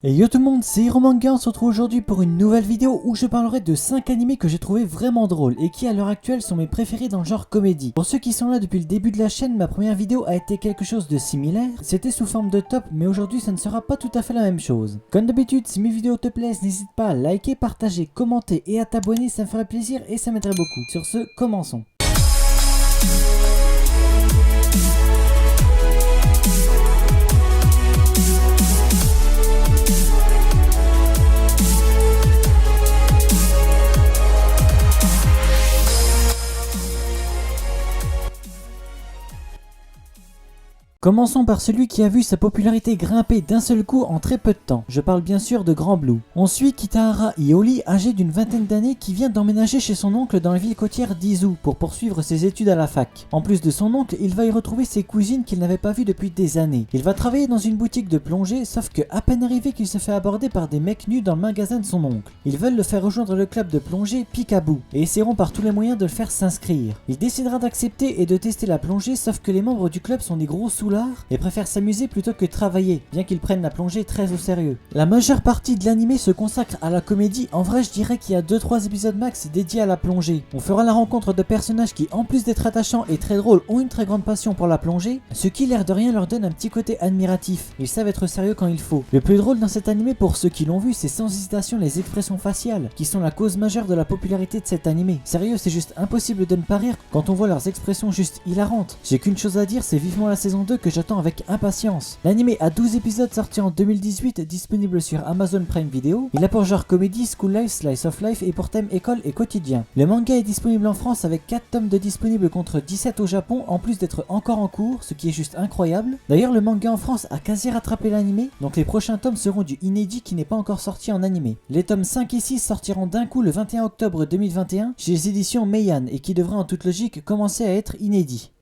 Et yo tout le monde, c'est Hiromanga, on se retrouve aujourd'hui pour une nouvelle vidéo où je parlerai de 5 animés que j'ai trouvé vraiment drôles et qui à l'heure actuelle sont mes préférés dans le genre comédie. Pour ceux qui sont là depuis le début de la chaîne, ma première vidéo a été quelque chose de similaire, c'était sous forme de top, mais aujourd'hui ça ne sera pas tout à fait la même chose. Comme d'habitude, si mes vidéos te plaisent, n'hésite pas à liker, partager, commenter et à t'abonner, ça me ferait plaisir et ça m'aiderait beaucoup. Sur ce, commençons. Commençons par celui qui a vu sa popularité grimper d'un seul coup en très peu de temps. Je parle bien sûr de Grand Blue. On suit Kitahara Iori, âgé d'une vingtaine d'années, qui vient d'emménager chez son oncle dans la ville côtière d'Izu pour poursuivre ses études à la fac. En plus de son oncle, il va y retrouver ses cousines qu'il n'avait pas vues depuis des années. Il va travailler dans une boutique de plongée, sauf que à peine arrivé qu'il se fait aborder par des mecs nus dans le magasin de son oncle. Ils veulent le faire rejoindre le club de plongée Picaboo et essaieront par tous les moyens de le faire s'inscrire. Il décidera d'accepter et de tester la plongée, sauf que les membres du club sont des gros soulards et préfèrent s'amuser plutôt que travailler, bien qu'ils prennent la plongée très au sérieux. La majeure partie de l'anime se consacre à la comédie. En vrai, je dirais qu'il y a 2-3 épisodes max dédiés à la plongée. On fera la rencontre de personnages qui, en plus d'être attachants et très drôles, ont une très grande passion pour la plongée, ce qui l'air de rien leur donne un petit côté admiratif. Ils savent être sérieux quand il faut. Le plus drôle dans cet anime, pour ceux qui l'ont vu, c'est sans hésitation les expressions faciales, qui sont la cause majeure de la popularité de cet anime. Sérieux, c'est juste impossible de ne pas rire quand on voit leurs expressions juste hilarantes. J'ai qu'une chose à dire, c'est vivement la saison 2 que j'attends avec impatience. L'anime a 12 épisodes sortis en 2018, disponible sur Amazon Prime Video. Il a pour genre comédie, school life, slice of life et pour thème école et quotidien. Le manga est disponible en France avec 4 tomes de disponibles contre 17 au Japon, en plus d'être encore en cours, ce qui est juste incroyable. D'ailleurs, le manga en France a quasi rattrapé l'anime, donc les prochains tomes seront du inédit qui n'est pas encore sorti en anime. Les tomes 5 et 6 sortiront d'un coup le 21 octobre 2021 chez les éditions Meian et qui devraient en toute logique commencer à être inédits.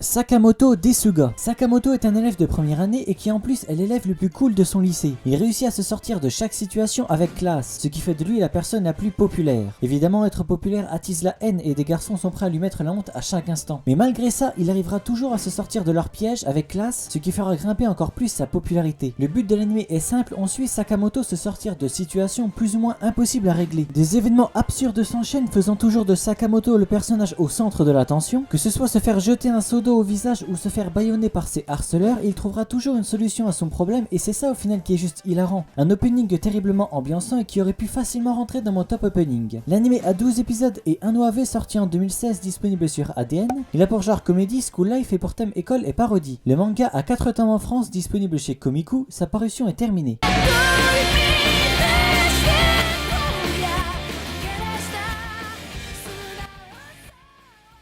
Sakamoto Desuga. Sakamoto est un élève de première année et qui en plus est l'élève le plus cool de son lycée. Il réussit à se sortir de chaque situation avec classe, ce qui fait de lui la personne la plus populaire. Évidemment, être populaire attise la haine et des garçons sont prêts à lui mettre la honte à chaque instant. Mais malgré ça, il arrivera toujours à se sortir de leur piège avec classe, ce qui fera grimper encore plus sa popularité. Le but de l'anime est simple, on suit Sakamoto se sortir de situations plus ou moins impossibles à régler. Des événements absurdes s'enchaînent, faisant toujours de Sakamoto le personnage au centre de l'attention, que ce soit se faire jeter un seau d'eau au visage ou se faire bâillonner par ses harceleurs, il trouvera toujours une solution à son problème et c'est ça au final qui est juste hilarant. Un opening terriblement ambiançant et qui aurait pu facilement rentrer dans mon top opening. L'anime a 12 épisodes et un OAV sorti en 2016 disponible sur ADN. Il a pour genre comédie, school life et pour thème école et parodie. Le manga a 4 tomes en France disponible chez Komiku, sa parution est terminée.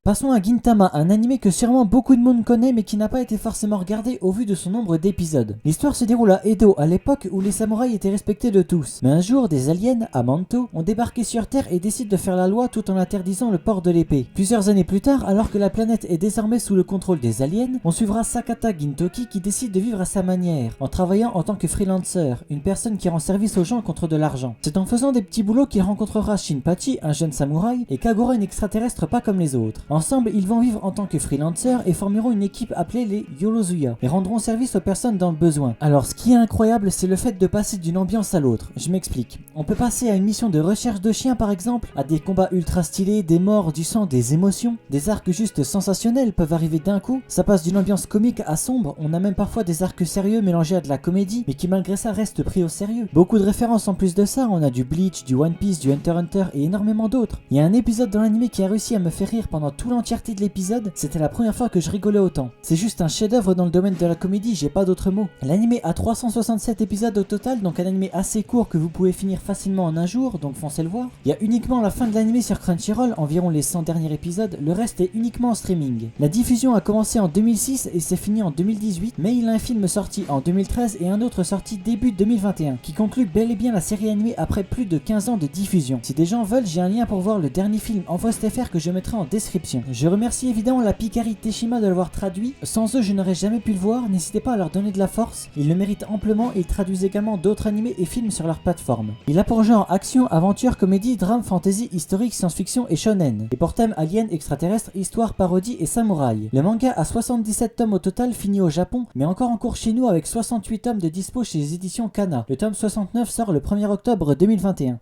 Passons à Gintama, un anime que sûrement beaucoup de monde connaît mais qui n'a pas été forcément regardé au vu de son nombre d'épisodes. L'histoire se déroule à Edo, à l'époque où les samouraïs étaient respectés de tous. Mais un jour, des aliens, à Manto, ont débarqué sur Terre et décident de faire la loi tout en interdisant le port de l'épée. Plusieurs années plus tard, alors que la planète est désormais sous le contrôle des aliens, on suivra Sakata Gintoki qui décide de vivre à sa manière, en travaillant en tant que freelancer, une personne qui rend service aux gens contre de l'argent. C'est en faisant des petits boulots qu'il rencontrera Shinpachi, un jeune samouraï, et Kagura, une extraterrestre pas comme les autres. Ensemble, ils vont vivre en tant que freelancers et formeront une équipe appelée les Yorozuya et rendront service aux personnes dans le besoin. Alors ce qui est incroyable, c'est le fait de passer d'une ambiance à l'autre. Je m'explique. On peut passer à une mission de recherche de chiens par exemple, à des combats ultra stylés, des morts, du sang, des émotions. Des arcs juste sensationnels peuvent arriver d'un coup. Ça passe d'une ambiance comique à sombre, on a même parfois des arcs sérieux mélangés à de la comédie, mais qui malgré ça restent pris au sérieux. Beaucoup de références en plus de ça, on a du Bleach, du One Piece, du Hunter x Hunter et énormément d'autres. Il y a un épisode dans l'anime qui a réussi à me faire rire pendant tout l'entièreté de l'épisode, c'était la première fois que je rigolais autant. C'est juste un chef-d'œuvre dans le domaine de la comédie, j'ai pas d'autres mots. L'anime a 367 épisodes au total, donc un anime assez court que vous pouvez finir facilement en un jour, donc foncez le voir. Il y a uniquement la fin de l'anime sur Crunchyroll, environ les 100 derniers épisodes, le reste est uniquement en streaming. La diffusion a commencé en 2006 et s'est finie en 2018, mais il a un film sorti en 2013 et un autre sorti début 2021, qui conclut bel et bien la série animée après plus de 15 ans de diffusion. Si des gens veulent, j'ai un lien pour voir le dernier film en VOST FR que je mettrai en description. traduction. Je remercie évidemment la Picari Teshima de l'avoir traduit, sans eux je n'aurais jamais pu le voir, n'hésitez pas à leur donner de la force, ils le méritent amplement et ils traduisent également d'autres animés et films sur leur plateforme. Il a pour genre action, aventure, comédie, drame, fantasy, historique, science-fiction et shonen. Et pour thème alien, extraterrestre, histoire, parodie et samouraï. Le manga a 77 tomes au total finis au Japon, mais encore en cours chez nous avec 68 tomes de dispo chez les éditions Kana. Le tome 69 sort le 1er octobre 2021.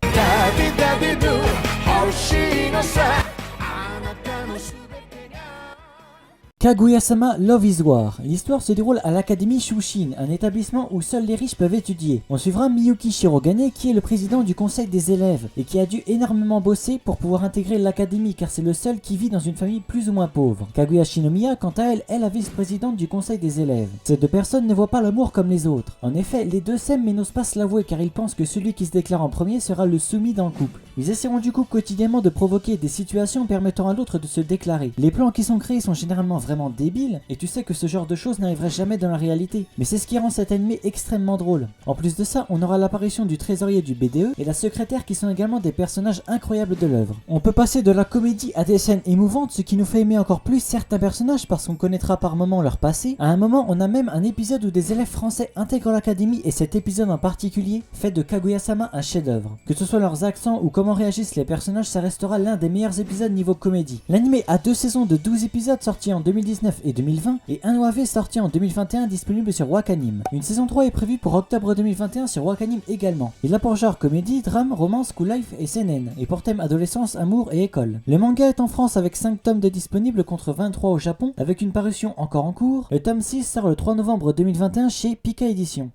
Kaguya-sama Love is War. L'histoire se déroule à l'académie Shushin, un établissement où seuls les riches peuvent étudier. On suivra Miyuki Shirogane qui est le président du conseil des élèves et qui a dû énormément bosser pour pouvoir intégrer l'académie car c'est le seul qui vit dans une famille plus ou moins pauvre. Kaguya Shinomiya, quant à elle, est la vice-présidente du conseil des élèves. Ces deux personnes ne voient pas l'amour comme les autres. En effet, les deux s'aiment mais n'osent pas se l'avouer car ils pensent que celui qui se déclare en premier sera le soumis dans le couple. Ils essaieront du coup quotidiennement de provoquer des situations permettant à l'autre de se déclarer. Les plans qui sont créés sont généralement vraiment débiles et tu sais que ce genre de choses n'arriverait jamais dans la réalité. Mais c'est ce qui rend cet animé extrêmement drôle. En plus de ça, on aura l'apparition du trésorier du BDE et la secrétaire qui sont également des personnages incroyables de l'œuvre. On peut passer de la comédie à des scènes émouvantes, ce qui nous fait aimer encore plus certains personnages parce qu'on connaîtra par moments leur passé. À un moment, on a même un épisode où des élèves français intègrent l'académie et cet épisode en particulier fait de Kaguya-sama un chef-d'œuvre. Que ce soit leurs accents ou comment réagissent les personnages, ça restera l'un des meilleurs épisodes niveau comédie. L'animé a 2 saisons de 12 épisodes sortis en 2019 et 2020 et un OAV sorti en 2021 disponible sur Wakanim. Une saison 3 est prévue pour octobre 2021 sur Wakanim également. Il a pour genre comédie, drame, romance, cool life et seinen et pour thème adolescence, amour et école. Le manga est en France avec 5 tomes de disponibles contre 23 au Japon avec une parution encore en cours. Le tome 6 sort le 3 novembre 2021 chez Pika Édition.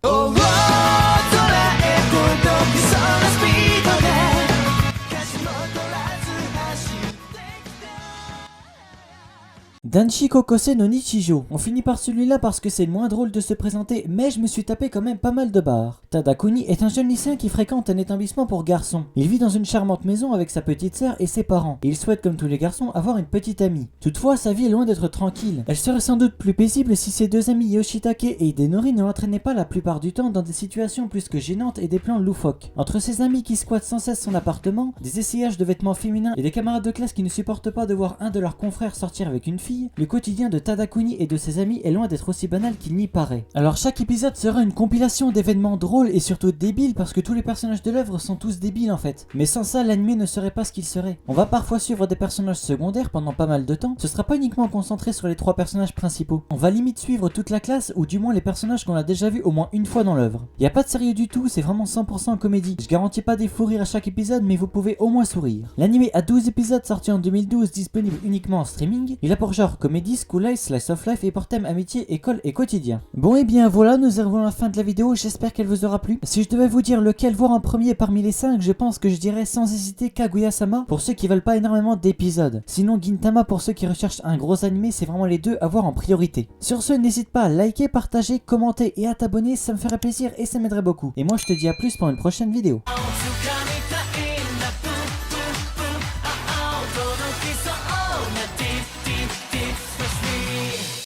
Danshi Kokose no Nichijo. On finit par celui-là parce que c'est le moins drôle de se présenter, mais je me suis tapé quand même pas mal de barres. Tadakuni est un jeune lycéen qui fréquente un établissement pour garçons. Il vit dans une charmante maison avec sa petite sœur et ses parents. Et il souhaite comme tous les garçons avoir une petite amie. Toutefois, sa vie est loin d'être tranquille. Elle serait sans doute plus paisible si ses deux amis Yoshitake et Hidenori ne l'entraînaient pas la plupart du temps dans des situations plus que gênantes et des plans loufoques. Entre ses amis qui squattent sans cesse son appartement, des essayages de vêtements féminins et des camarades de classe qui ne supportent pas de voir un de leurs confrères sortir avec une fille, le quotidien de Tadakuni et de ses amis est loin d'être aussi banal qu'il n'y paraît. Alors chaque épisode sera une compilation d'événements drôles et surtout débiles parce que tous les personnages de l'œuvre sont tous débiles en fait. Mais sans ça, l'anime ne serait pas ce qu'il serait. On va parfois suivre des personnages secondaires pendant pas mal de temps, ce sera pas uniquement concentré sur les 3 personnages principaux. On va limite suivre toute la classe ou du moins les personnages qu'on a déjà vus au moins une fois dans l'œuvre. Y a pas de sérieux du tout, c'est vraiment 100% comédie. Je garantis pas des fous rires à chaque épisode mais vous pouvez au moins sourire. L'anime a 12 épisodes sortis en 2012 disponible uniquement en streaming. Il a pour genre comédie, school life, slice of life et pour thème amitié, école et quotidien. Bon et bien voilà, nous arrivons à la fin de la vidéo, j'espère qu'elle vous aura plu. Si je devais vous dire lequel voir en premier parmi les 5, je pense que je dirais sans hésiter Kaguya-sama pour ceux qui veulent pas énormément d'épisodes. Sinon Gintama pour ceux qui recherchent un gros animé, c'est vraiment les deux à voir en priorité. Sur ce, n'hésite pas à liker, partager, commenter et à t'abonner, ça me ferait plaisir et ça m'aiderait beaucoup. Et moi je te dis à plus pour une prochaine vidéo.